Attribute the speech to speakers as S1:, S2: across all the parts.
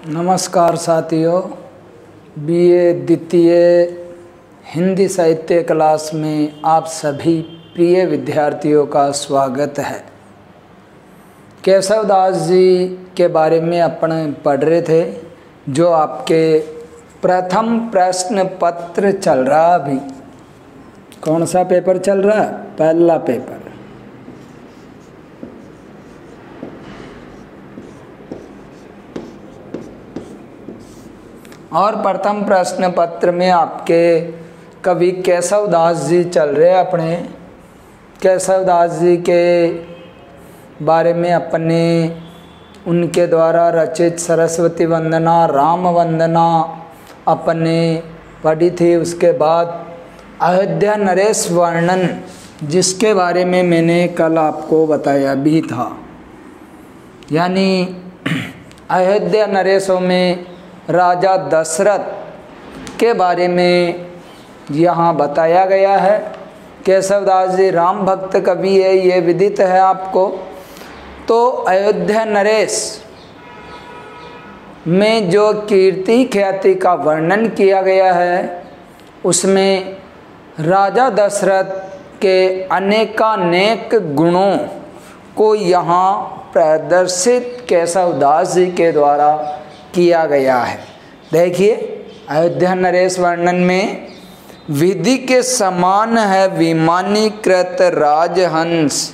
S1: नमस्कार साथियों, बीए द्वितीय हिंदी साहित्य क्लास में आप सभी प्रिय विद्यार्थियों का स्वागत है। केशव दास जी के बारे में अपन पढ़ रहे थे, जो आपके प्रथम प्रश्न पत्र चल रहा। अभी कौन सा पेपर चल रहा है? पहला पेपर। और प्रथम प्रश्न पत्र में आपके कवि केशव दास जी चल रहे हैं। अपने केशव दास जी के बारे में अपने उनके द्वारा रचित सरस्वती वंदना, राम वंदना अपने पढ़ी थी। उसके बाद अयोध्या नरेश वर्णन, जिसके बारे में मैंने कल आपको बताया भी था। यानी अयोध्या नरेशों में राजा दशरथ के बारे में यहाँ बताया गया है। केशव दास जी राम भक्त कवि है, ये विदित है आपको। तो अयोध्या नरेश में जो कीर्ति ख्याति का वर्णन किया गया है, उसमें राजा दशरथ के अनेकानेक गुणों को यहाँ प्रदर्शित केशव दास जी के द्वारा किया गया है। देखिए, अयोध्या नरेश वर्णन में विधि के समान है विमानीकृत राजहंस,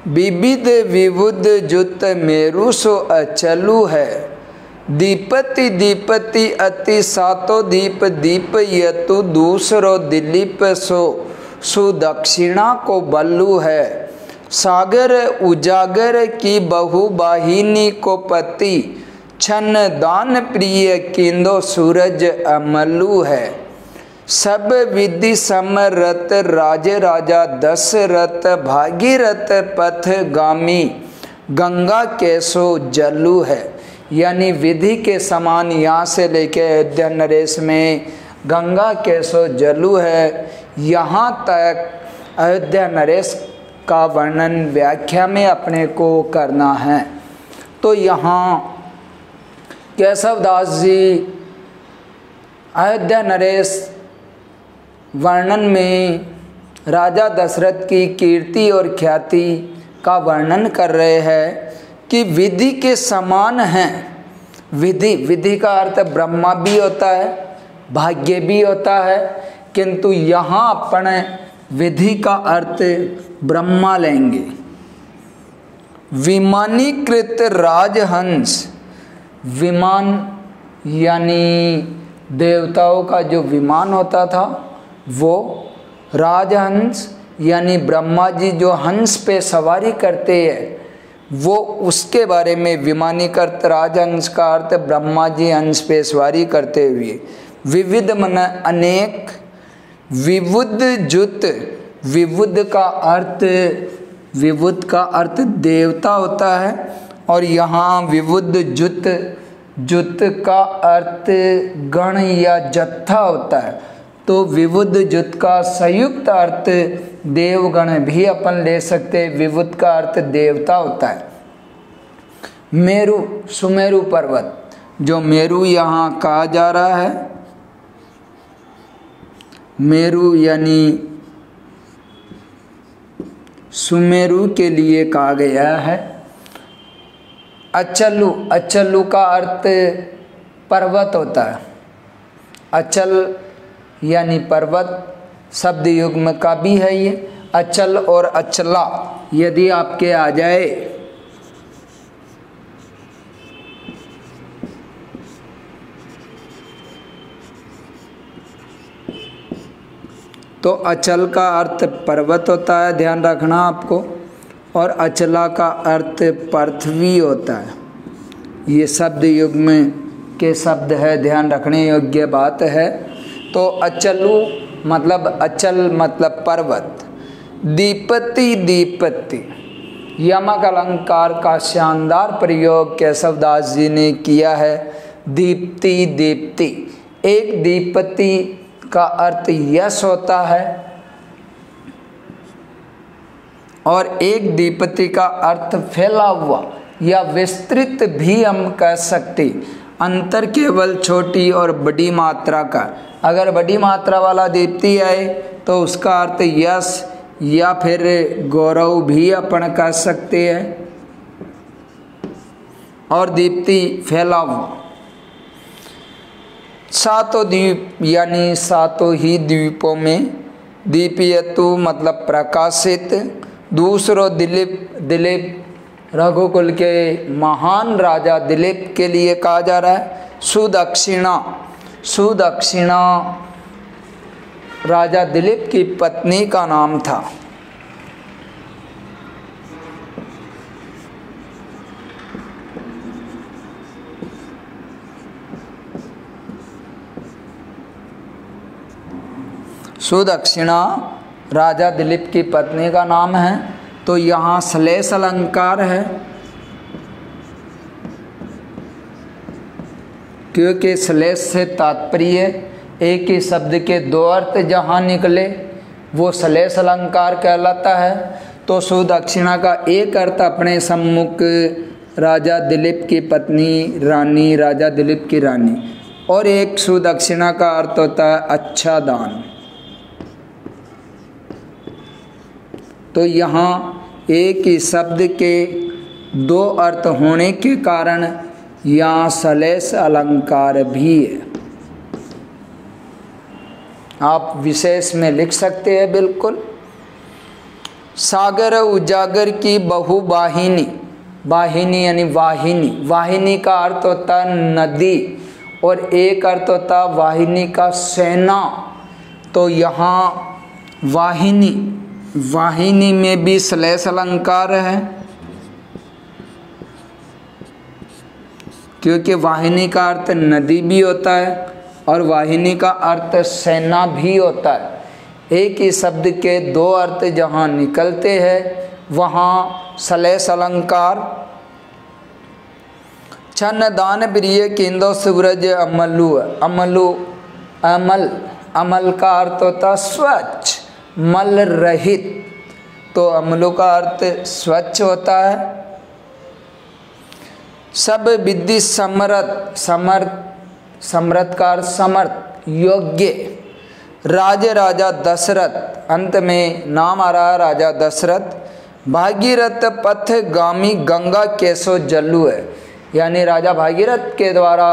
S1: विविध विबुध जुत मेरु सो अचलु है, दीपति दीपति अति सातो दीप दीप यतु दूसरो दिलीप सो सुदक्षिणा को बल्लू है, सागर उजागर की बहु बाहिनी को पति, छन दान प्रिय किंदो सूरज अमलु है, सब विधि समरत राज राजा दशरथ, भागीरथ पथ गामी गंगा कैसो जलु है। यानी विधि के समान यहाँ से लेके अयोध्या नरेश में गंगा कैसो जलु है, यहाँ तक अयोध्या नरेश का वर्णन व्याख्या में अपने को करना है। तो यहाँ केशव दास जी अयोध्या नरेश वर्णन में राजा दशरथ की कीर्ति और ख्याति का वर्णन कर रहे हैं कि विधि के समान हैं। विधि का अर्थ ब्रह्मा भी होता है, भाग्य भी होता है, किंतु यहाँ अपने विधि का अर्थ ब्रह्मा लेंगे। विमानीकृत राजहंस, विमान यानी देवताओं का जो विमान होता था वो राजहंस, यानी ब्रह्मा जी जो हंस पे सवारी करते हैं वो, उसके बारे में विमानीकृत राजहंस का अर्थ ब्रह्मा जी हंस पे सवारी करते हुए। विविध मन अनेक, विबुध जुत, विबुध का अर्थ देवता होता है, और यहाँ विबुध जुत का अर्थ गण या जत्था होता है। तो विबुध जुत का संयुक्त अर्थ देवगण भी अपन ले सकते। विबुध का अर्थ देवता होता है। मेरु, सुमेरु पर्वत, जो मेरु यहाँ कहा जा रहा है, मेरु यानी सुमेरु के लिए कहा गया है। अचलु, अचलु का अर्थ पर्वत होता है। अचल यानी पर्वत शब्द युग्म का भी है ये। अचल और अचला यदि आपके आ जाए तो अचल का अर्थ पर्वत होता है, ध्यान रखना आपको, और अचला का अर्थ पृथ्वी होता है। ये शब्द युग्म के शब्द है, ध्यान रखने योग्य बात है। तो अचलु मतलब अचल मतलब पर्वत। दीपति दीपति, यमक अलंकार का शानदार प्रयोग केशव दास जी ने किया है। दीप्ति दीप्ति, एक दीपति का अर्थ यश होता है और एक दीपति का अर्थ फैला हुआ, या विस्तृत भी हम कह सकते। अंतर केवल छोटी और बड़ी मात्रा का। अगर बड़ी मात्रा वाला दीप्ति आए तो उसका अर्थ यश या फिर गौरव भी अपन कह सकते हैं। और दीप्ति फैला हुआ। सातों द्वीप यानी सातों ही द्वीपों में दीपयतु मतलब प्रकाशित। दूसरों दिलीप रघुकुल के महान राजा दिलीप के लिए कहा जा रहा है। सुदक्षिणा राजा दिलीप की पत्नी का नाम था। सुदक्षिणा राजा दिलीप की पत्नी का नाम है। तो यहाँ श्लेष अलंकार है, क्योंकि श्लेष से तात्पर्य एक ही शब्द के दो अर्थ जहाँ निकले वो श्लेष अलंकार कहलाता है। तो सुदक्षिणा का एक अर्थ अपने सम्मुख राजा दिलीप की पत्नी रानी, राजा दिलीप की रानी, और एक सुदक्षिणा का अर्थ होता है अच्छा दान। तो यहाँ एक ही शब्द के दो अर्थ होने के कारण यहाँ श्लेष अलंकार भी है। आप विशेष में लिख सकते हैं बिल्कुल। सागर उजागर की बहुवाहिनी, वाहिनी यानी वाहिनी, वाहिनी का अर्थ होता है नदी और एक अर्थ होता है वाहिनी का सेना। तो यहाँ वाहिनी, वाहिनी में भी श्लेष अलंकार है, क्योंकि वाहिनी का अर्थ नदी भी होता है और वाहिनी का अर्थ सेना भी होता है। एक ही शब्द के दो अर्थ जहाँ निकलते हैं वहाँ श्लेष अलंकार। छन्न दान प्रिय केंदो सूरज अमलु, अमलु अमल का अर्थ होता स्वच्छ, मल रहित। तो अमलों का अर्थ स्वच्छ होता है। सब विद्धि समर्थ, समर्थ का अर्थ समर्थ, योग्य। राजा दशरथ, अंत में नाम आ रहा है राजा दशरथ। भागीरथ पथगामी गंगा केसो जल्लू है, यानी राजा भागीरथ के द्वारा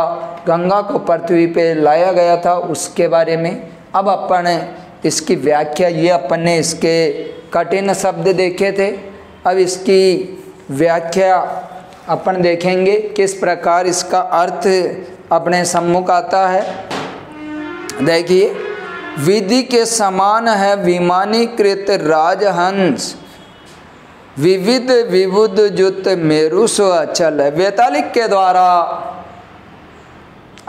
S1: गंगा को पृथ्वी पे लाया गया था, उसके बारे में। अब अपन इसकी व्याख्या, ये अपन ने इसके कठिन शब्द देखे थे, अब इसकी व्याख्या अपन देखेंगे किस प्रकार इसका अर्थ अपने सम्मुख आता है। देखिए, विधि के समान है विमानीकृत राजहंस, विविध विबुध जुत मेरु सो अचल। वेतालिक के द्वारा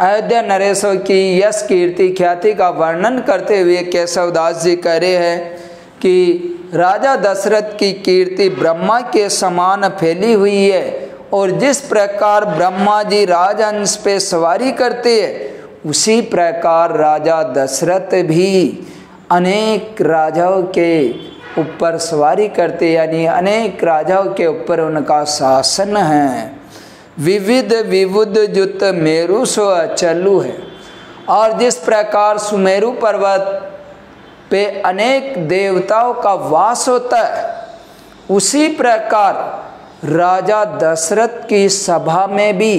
S1: अयोध्या नरेशों की यश कीर्ति ख्याति का वर्णन करते हुए केशवदास जी कह रहे हैं कि राजा दशरथ की कीर्ति ब्रह्मा के समान फैली हुई है, और जिस प्रकार ब्रह्मा जी राजहंस पे सवारी करते हैं उसी प्रकार राजा दशरथ भी अनेक राजाओं के ऊपर सवारी करते, यानी अनेक राजाओं के ऊपर उनका शासन है। विविध विबुध जुत मेरु सो अचलु है, और जिस प्रकार सुमेरु पर्वत पे अनेक देवताओं का वास होता है, उसी प्रकार राजा दशरथ की सभा में भी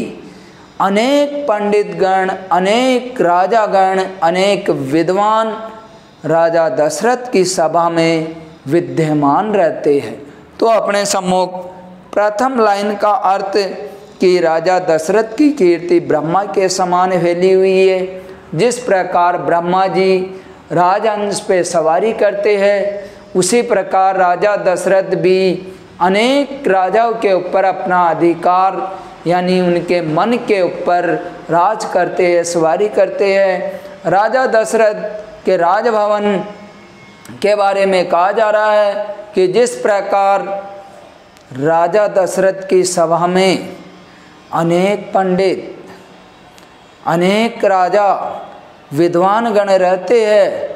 S1: अनेक पंडित गण, अनेक राजागण, अनेक विद्वान राजा दशरथ की सभा में विद्यमान रहते हैं। तो अपने सम्मुख प्रथम लाइन का अर्थ कि राजा दशरथ की कीर्ति ब्रह्मा के समान फैली हुई है। जिस प्रकार ब्रह्मा जी राजहंस पे सवारी करते हैं, उसी प्रकार राजा दशरथ भी अनेक राजाओं के ऊपर अपना अधिकार, यानी उनके मन के ऊपर राज करते हैं, सवारी करते हैं। राजा दशरथ के राजभवन के बारे में कहा जा रहा है कि जिस प्रकार राजा दशरथ की सभा में अनेक पंडित, अनेक राजा, विद्वान गण रहते हैं,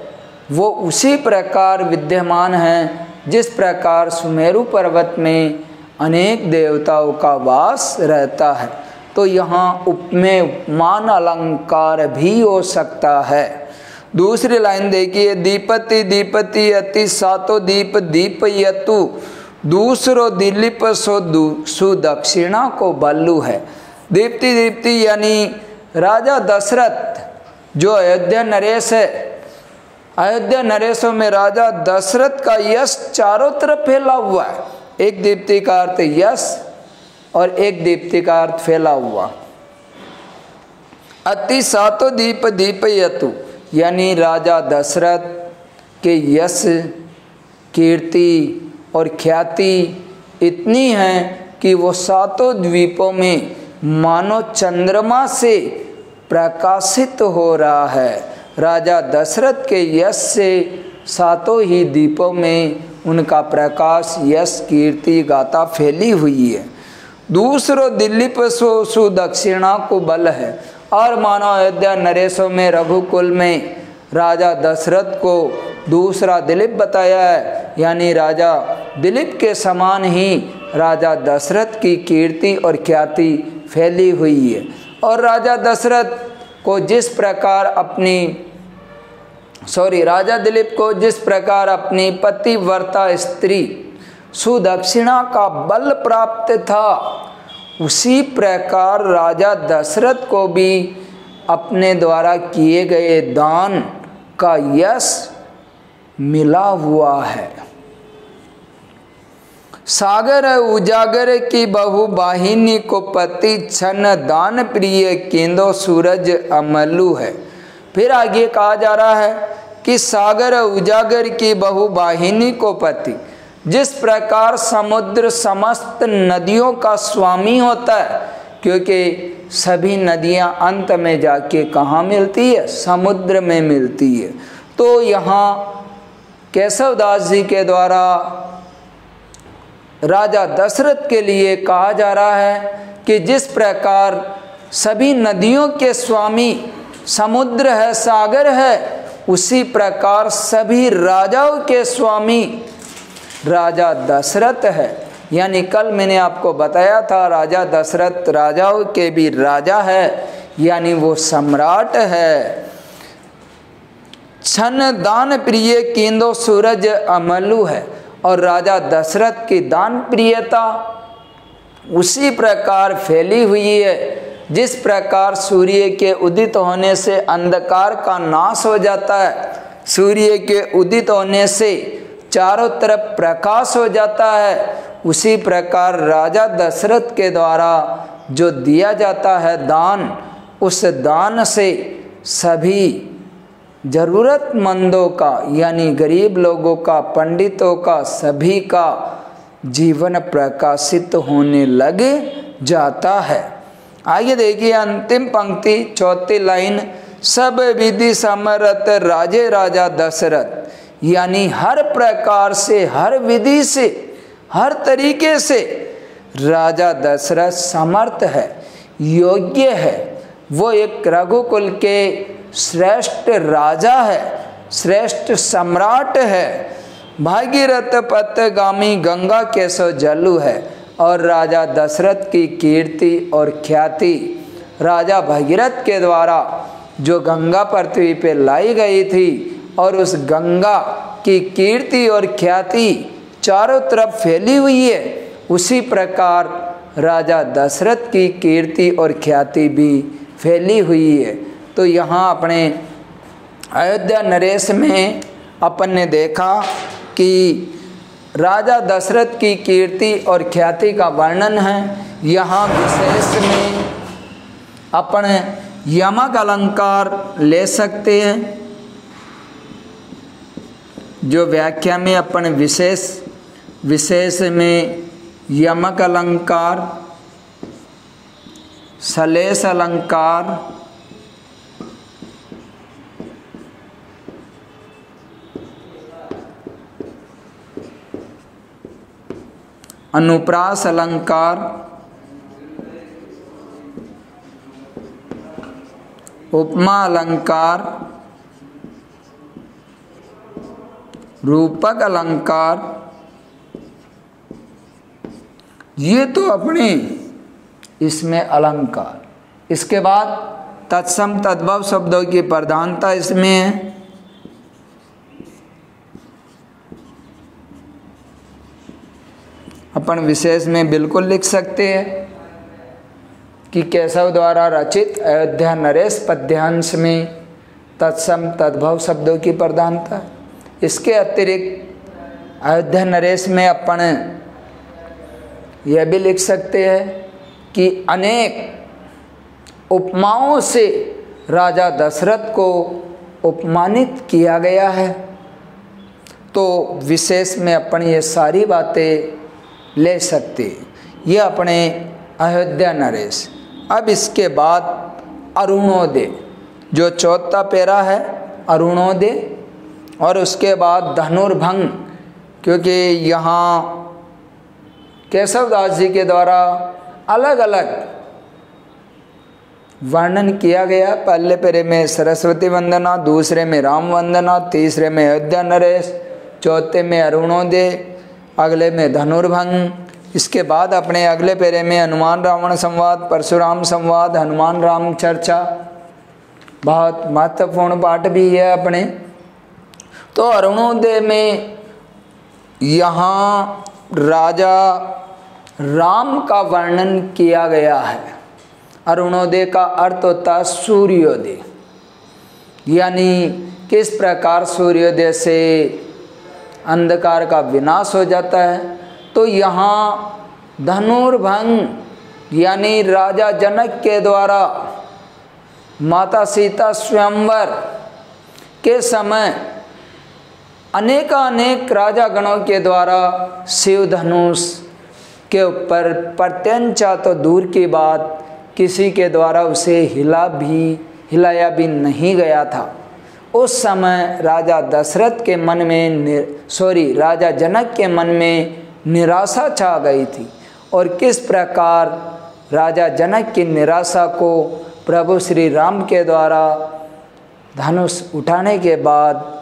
S1: वो उसी प्रकार विद्यमान हैं जिस प्रकार सुमेरु पर्वत में अनेक देवताओं का वास रहता है। तो यहाँ उपमेय उपमान अलंकार भी हो सकता है। दूसरी लाइन देखिए, दीपति दीपति अति सातो दीप दीप यतु दूसरो दिलीप सो सुदक्षिणा को बल्लू है। दीप्ति दीप्ति यानी राजा दशरथ जो अयोध्या नरेश है, अयोध्या नरेशों में राजा दशरथ का यश चारों तरफ फैला हुआ है। एक दीप्ति का अर्थ यश और एक दीप्ति का अर्थ फैला हुआ। अति सातो दीप दीप यतु यानी राजा दशरथ के यश कीर्ति और ख्याति इतनी है कि वो सातों द्वीपों में मानो चंद्रमा से प्रकाशित हो रहा है। राजा दशरथ के यश से सातों ही द्वीपों में उनका प्रकाश यश कीर्ति गाथा फैली हुई है। दूसरो दिल्ली पर सुदक्षिणा को बल है। और मानो अयोध्या नरेशों में रघुकुल में राजा दशरथ को दूसरा दिलीप बताया है, यानी राजा दिलीप के समान ही राजा दशरथ की कीर्ति और ख्याति फैली हुई है। और राजा दशरथ को जिस प्रकार राजा दिलीप को जिस प्रकार अपनी पतिव्रता स्त्री सुदक्षिणा का बल प्राप्त था, उसी प्रकार राजा दशरथ को भी अपने द्वारा किए गए दान का यश मिला हुआ है। सागर उजागर की बहु वाहिनी को पति छन दान प्रिय केंदो सूरज अमलू है। फिर आगे कहा जा रहा है कि सागर उजागर की बहु वाहिनी को पति, जिस प्रकार समुद्र समस्त नदियों का स्वामी होता है, क्योंकि सभी नदियां अंत में जाके कहाँ मिलती है? समुद्र में मिलती है। तो यहाँ केशवदास जी के द्वारा राजा दशरथ के लिए कहा जा रहा है कि जिस प्रकार सभी नदियों के स्वामी समुद्र है, सागर है, उसी प्रकार सभी राजाओं के स्वामी राजा दशरथ है। यानी कल मैंने आपको बताया था राजा दशरथ राजाओं के भी राजा है, यानी वो सम्राट है। छन दान प्रिय केंदो सूरज अमलू है। और राजा दशरथ की दान प्रियता उसी प्रकार फैली हुई है जिस प्रकार सूर्य के उदित होने से अंधकार का नाश हो जाता है, सूर्य के उदित होने से चारों तरफ प्रकाश हो जाता है, उसी प्रकार राजा दशरथ के द्वारा जो दिया जाता है दान, उस दान से सभी ज़रूरतमंदों का यानी गरीब लोगों का, पंडितों का, सभी का जीवन प्रकाशित होने लग जाता है। आइए देखिए अंतिम पंक्ति, चौथी लाइन, सब विधि समरत राजे राजा दशरथ, यानी हर प्रकार से, हर विधि से, हर तरीके से राजा दशरथ समर्थ है, योग्य है। वो एक रघुकुल के श्रेष्ठ राजा है, श्रेष्ठ सम्राट है, भागीरथ पथगामी गंगा केशव जलू है। और राजा दशरथ की कीर्ति और ख्याति राजा भगीरथ के द्वारा जो गंगा पृथ्वी पे लाई गई थी, और उस गंगा की कीर्ति और ख्याति चारों तरफ फैली हुई है, उसी प्रकार राजा दशरथ की कीर्ति और ख्याति भी फैली हुई है। तो यहाँ अपने अयोध्या नरेश में अपन ने देखा कि राजा दशरथ की कीर्ति और ख्याति का वर्णन है। यहाँ विशेष में अपन यमक अलंकार ले सकते हैं, जो व्याख्या में अपन विशेष में यमक अलंकार, सलेश अलंकार, अनुप्रास अलंकार, उपमा अलंकार, रूपक अलंकार, ये तो अपने इसमें अलंकार। इसके बाद तत्सम तद्भव शब्दों की प्रधानता इसमें है। अपन विशेष में बिल्कुल लिख सकते हैं कि केशव द्वारा रचित अयोध्या नरेश पद्यांश में तत्सम तद्भव शब्दों की प्रधानता। इसके अतिरिक्त अयोध्या नरेश में अपन यह भी लिख सकते हैं कि अनेक उपमाओं से राजा दशरथ को उपमानित किया गया है। तो विशेष में अपन ये सारी बातें ले सकते हैं। ये अपने अयोध्या नरेश। अब इसके बाद अरुणोदय, जो चौथा पैरा है अरुणोदय, और उसके बाद धनुर्भंग, क्योंकि यहाँ केशवदास जी के द्वारा अलग अलग वर्णन किया गया। पहले पैरे में सरस्वती वंदना, दूसरे में राम वंदना, तीसरे में अयोध्या नरेश, चौथे में अरुणोदय, अगले में धनुर्भंग। इसके बाद अपने अगले पैरे में हनुमान रावण संवाद, परशुराम संवाद, हनुमान राम चर्चा, बहुत महत्वपूर्ण पाठ भी है अपने। तो अरुणोदय में यहाँ राजा राम का वर्णन किया गया है। अरुणोदय का अर्थ होता है सूर्योदय, यानी किस प्रकार सूर्योदय से अंधकार का विनाश हो जाता है। तो यहाँ धनुर्भंग यानी राजा जनक के द्वारा माता सीता स्वयंवर के समय अनेकानेक राजा गणों के द्वारा शिव धनुष के ऊपर प्रत्यंचा तो दूर की बात, किसी के द्वारा उसे हिलाया भी नहीं गया था। उस समय राजा दशरथ के मन में राजा जनक के मन में निराशा छा गई थी। और किस प्रकार राजा जनक की निराशा को प्रभु श्री राम के द्वारा धनुष उठाने के बाद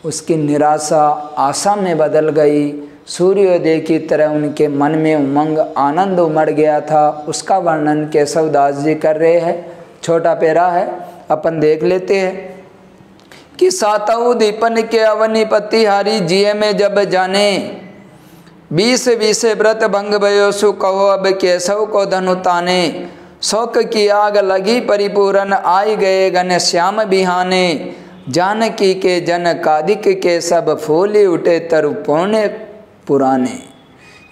S1: उसकी निराशा आशा में बदल गई। सूर्योदय की तरह उनके मन में उमंग आनंद उमड़ गया था। उसका वर्णन केशवदास जी कर रहे हैं। छोटा पैरा है, अपन देख लेते हैं कि सातऊ दीपन के अवनिपति हारी जिये में जब जाने, 20 व्रत भंग भयो सु कहो अब केशव को धनु ताने, शोक की आग लगी परिपूरन आई गए घन श्याम बिहाने, जानकी के जन कादिक के सब फूली उठे तरु पौने पुराने।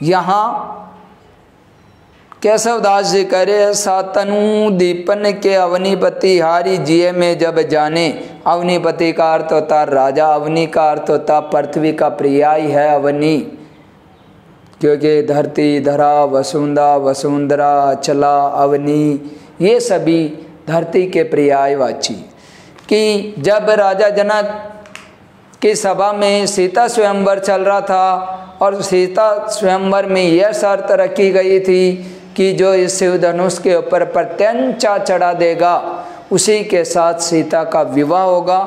S1: यहाँ केशवदास जी करे सातनु दीपन के अवनीपति हारी जिये में जब जाने। अवनीपति का अर्थ होता राजा, अवनी का अर्थ होता पृथ्वी का पर्याय है अवनी, क्योंकि धरती, धरा, वसुंधा, वसुंधरा, अचला, अवनी ये सभी धरती के पर्यायवाची। कि जब राजा जनक की सभा में सीता स्वयंवर चल रहा था और सीता स्वयंवर में यह शर्त रखी गई थी कि जो इस शिव धनुष के ऊपर प्रत्यंचा चढ़ा देगा उसी के साथ सीता का विवाह होगा।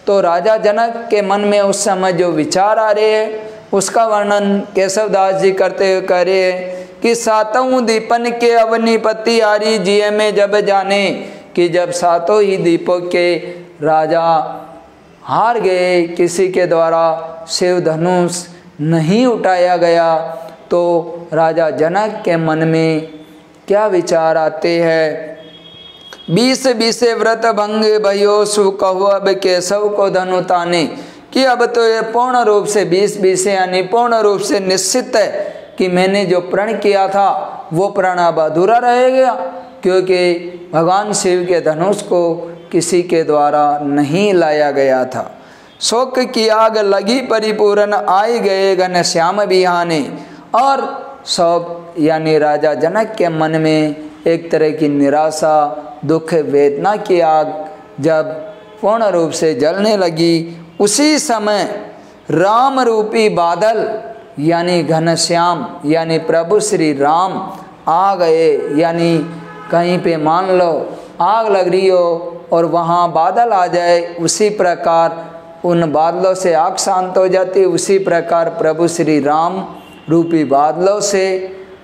S1: तो राजा जनक के मन में उस समय जो विचार आ रहे हैं उसका वर्णन केशवदास जी करते हुए कह रहे हैं कि सातों दीपन के अवनीपति हारी जिये में जब जाने, कि जब सातों ही दीपों के राजा हार गए, किसी के द्वारा शिव धनुष नहीं उठाया गया, तो राजा जनक के मन में क्या विचार आते हैं। 20 व्रत भंग भयो सु कहो अब केशव को धनु ताने, कि अब तो ये पूर्ण रूप से 20 यानी पूर्ण रूप से निश्चित है कि मैंने जो प्रण किया था वो प्रण अब अधूरा रहेगा, क्योंकि भगवान शिव के धनुष को किसी के द्वारा नहीं लाया गया था। शोक की आग लगी परिपूर्ण आई गए घन श्याम बिहाने। और शोक यानी राजा जनक के मन में एक तरह की निराशा, दुख, वेदना की आग जब पूर्ण रूप से जलने लगी, उसी समय राम रूपी बादल यानी घनश्याम यानी प्रभु श्री राम आ गए। यानी कहीं पे मान लो आग लग रही हो और वहाँ बादल आ जाए, उसी प्रकार उन बादलों से आग शांत हो जाती, उसी प्रकार प्रभु श्री राम रूपी बादलों से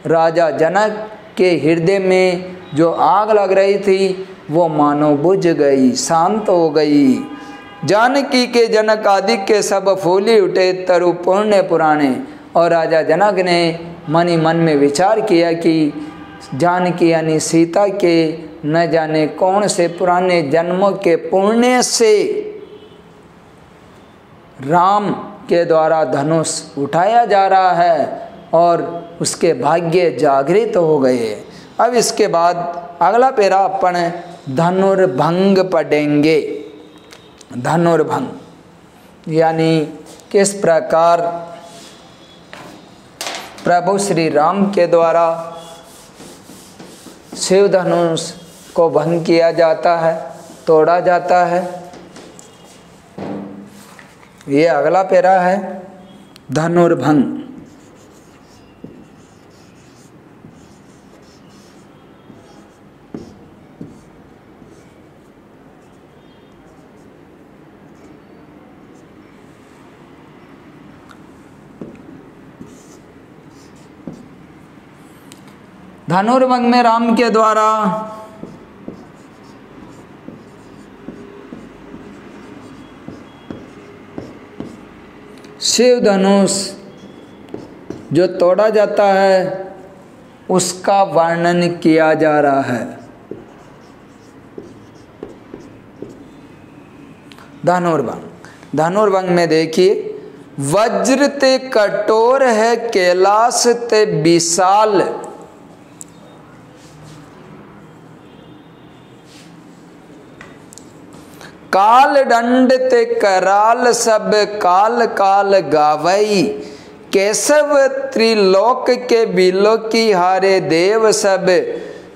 S1: राजा जनक के हृदय में जो आग लग रही थी वो मानो बुझ गई, शांत हो गई। जानकी के जनक आदि के सब फूली उठे तरु पुण्य पुराणे। और राजा जनक ने मन ही मन में विचार किया कि जानकी यानी सीता के न जाने कौन से पुराने जन्मों के पुण्य से राम के द्वारा धनुष उठाया जा रहा है और उसके भाग्य जागृत हो गए। अब इसके बाद अगला पेरा अपन धनुर्भंग पढ़ेंगे। धनुर्भंग यानी किस प्रकार प्रभु श्री राम के द्वारा शिव धनुष को भंग किया जाता है, तोड़ा जाता है। ये अगला पेरा है धनुर्भंग। धनुर्भंग में राम के द्वारा शिव धनुष जो तोड़ा जाता है उसका वर्णन किया जा रहा है। धनुर्भंग में देखिए, वज्र ते कठोर है कैलाश ते विशाल, काल दंड ते कराल सब काल काल गावई, केशव त्रिलोक के बिलो की हारे देव सब,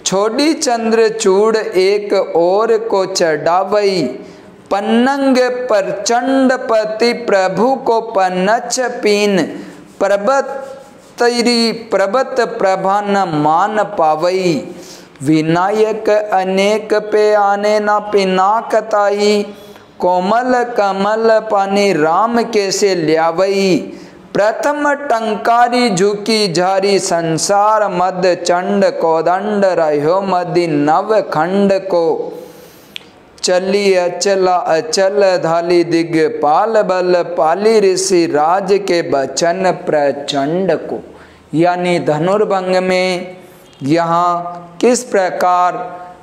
S1: छोड़ी चंद्र चूड़ एक और को चढ़ावई, पन्नंग प्रचंड पति प्रभु को पन्नच पीन, प्रबत प्रभा न मान पावई, विनायक अनेक पे आने न पिनाकताई, कोमल कमल पानी राम कैसे ल्यावई, प्रथम टंकारी झुकी झारी संसार मद चंड कोदंड रहो मदि नव खंड को, चली अचला अचल धाली दिग पाल बल पाली ऋषि राज के बचन प्रचंड को। यानी धनुर्भंग में यहाँ किस प्रकार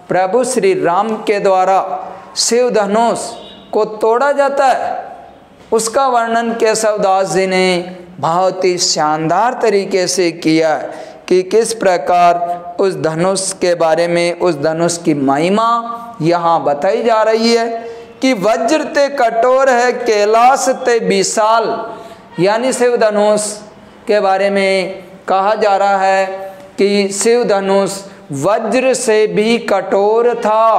S1: प्रभु श्री राम के द्वारा शिव धनुष को तोड़ा जाता है उसका वर्णन केशवदास जी ने बहुत ही शानदार तरीके से किया कि किस प्रकार उस धनुष के बारे में, उस धनुष की महिमा यहाँ बताई जा रही है कि वज्र ते कठोर है कैलाश ते विशाल। यानी शिव धनुष के बारे में कहा जा रहा है कि शिव धनुष वज्र से भी कठोर था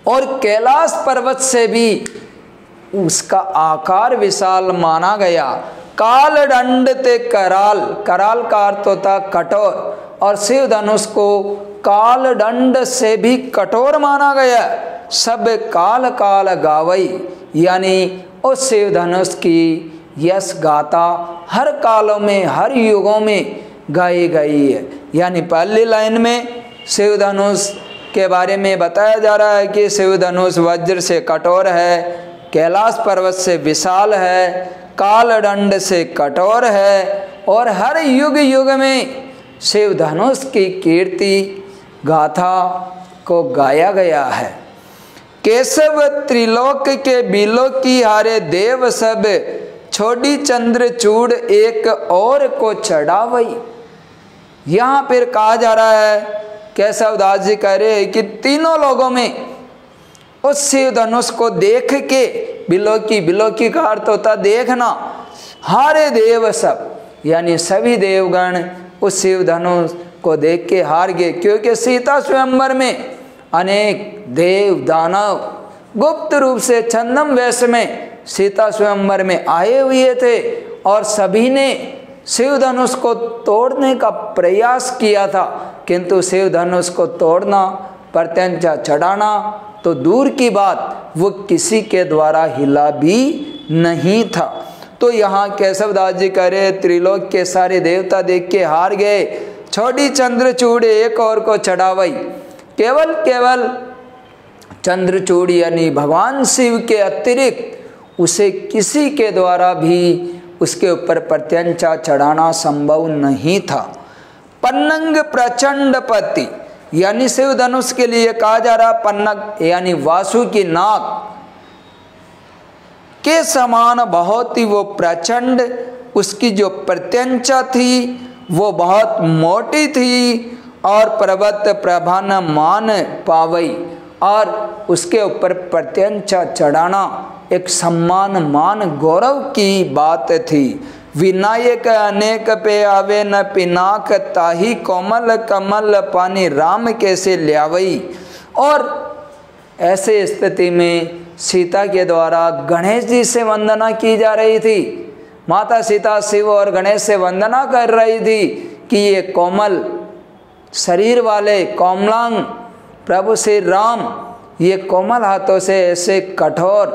S1: और कैलाश पर्वत से भी उसका आकार विशाल माना गया। काल दंड ते कराल, कराल का अर्थ होता कठोर, और शिव धनुष को काल दंड से भी कठोर माना गया। सब काल काल गावई, यानी उस शिव धनुष की यश गाथा हर कालों में, हर युगों में गाई गई है। यानी पहली लाइन में शिव धनुष के बारे में बताया जा रहा है कि शिव धनुष वज्र से कठोर है, कैलाश पर्वत से विशाल है, काल दंड से कठोर है, और हर युग युग में शिव धनुष की कीर्ति गाथा को गाया गया है। केशव त्रिलोक के बिलो की हारे देव सब, छोड़ी चंद्र चूड़ एक और को चढ़ावई। यहाँ फिर कहा जा रहा है, केशवदास जी कह रहे हैं कि तीनों लोगों में उस शिव धनुष को देख के, बिलो की का अर्थ होता देखना, हारे देव सब, यानी सभी देवगण उस शिव धनुष को देख के हार गए, क्योंकि सीता स्वयंवर में अनेक देव दानव गुप्त रूप से छद्म वेश में सीता स्वयंवर में आए हुए थे और सभी ने शिव धनुष को तोड़ने का प्रयास किया था, किंतु शिव धनुष को तोड़ना, प्रत्यंचा चढ़ाना तो दूर की बात, वो किसी के द्वारा हिला भी नहीं था। तो यहाँ केशवदास जी कह रहे त्रिलोक के सारे देवता देख के हार गए, छोड़ी चंद्रचूड़ एक और को चढ़ावई। केवल चंद्रचूड़ यानी भगवान शिव के अतिरिक्त उसे किसी के द्वारा भी उसके ऊपर प्रत्यंचा चढ़ाना संभव नहीं था। पन्नंग प्रचंड पति यानी शिव धनुष के लिए कहा जा रहा पन्नग यानी वासु की नाक के समान बहुत ही वो प्रचंड, उसकी जो प्रत्यंचा थी वो बहुत मोटी थी और पर्वत प्रभान मान पावई, और उसके ऊपर प्रत्यंचा चढ़ाना एक सम्मान मान गौरव की बात थी। विनायक अनेक पे आवे न पिनाक ताही कोमल कमल पानी राम कैसे ल्यावई। और ऐसे स्थिति में सीता के द्वारा गणेश जी से वंदना की जा रही थी। माता सीता शिव और गणेश से वंदना कर रही थी कि ये कोमल शरीर वाले कोमलांग प्रभु श्री राम ये कोमल हाथों से ऐसे कठोर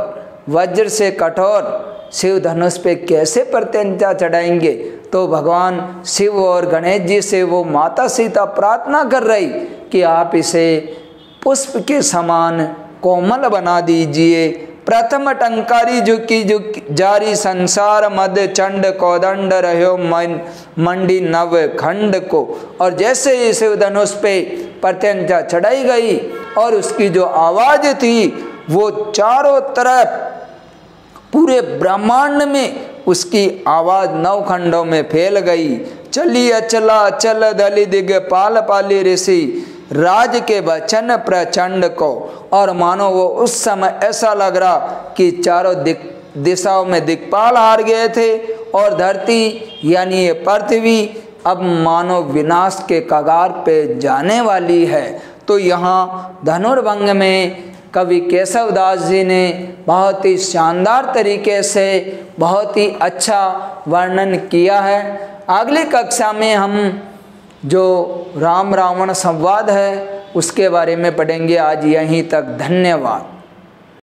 S1: वज्र से कठोर शिव धनुष पे कैसे प्रत्यंचा चढ़ाएंगे। तो भगवान शिव और गणेश जी से वो माता सीता प्रार्थना कर रही कि आप इसे पुष्प के समान कोमल बना दीजिए। प्रथम टंकारी झुकी जारी संसार मद चंड कोदंड रहो मंडी नव खंड को। और जैसे ही शिव धनुष पे प्रत्यंचा चढ़ाई गई और उसकी जो आवाज थी वो चारों तरफ पूरे ब्रह्मांड में उसकी आवाज नौ खंडों में फैल गई। चली अचला अचल दली दिग्पाल पाली ऋषि राज के वचन प्रचंड को। और मानो वो उस समय ऐसा लग रहा कि चारों दिशाओं में दिक्पाल हार गए थे और धरती यानी ये पृथ्वी अब मानो विनाश के कगार पे जाने वाली है। तो यहाँ धनुर्भंग में कवि केशवदास जी ने बहुत ही शानदार तरीके से बहुत ही अच्छा वर्णन किया है। अगली कक्षा में हम जो राम रावण संवाद है उसके बारे में पढ़ेंगे। आज यहीं तक, धन्यवाद।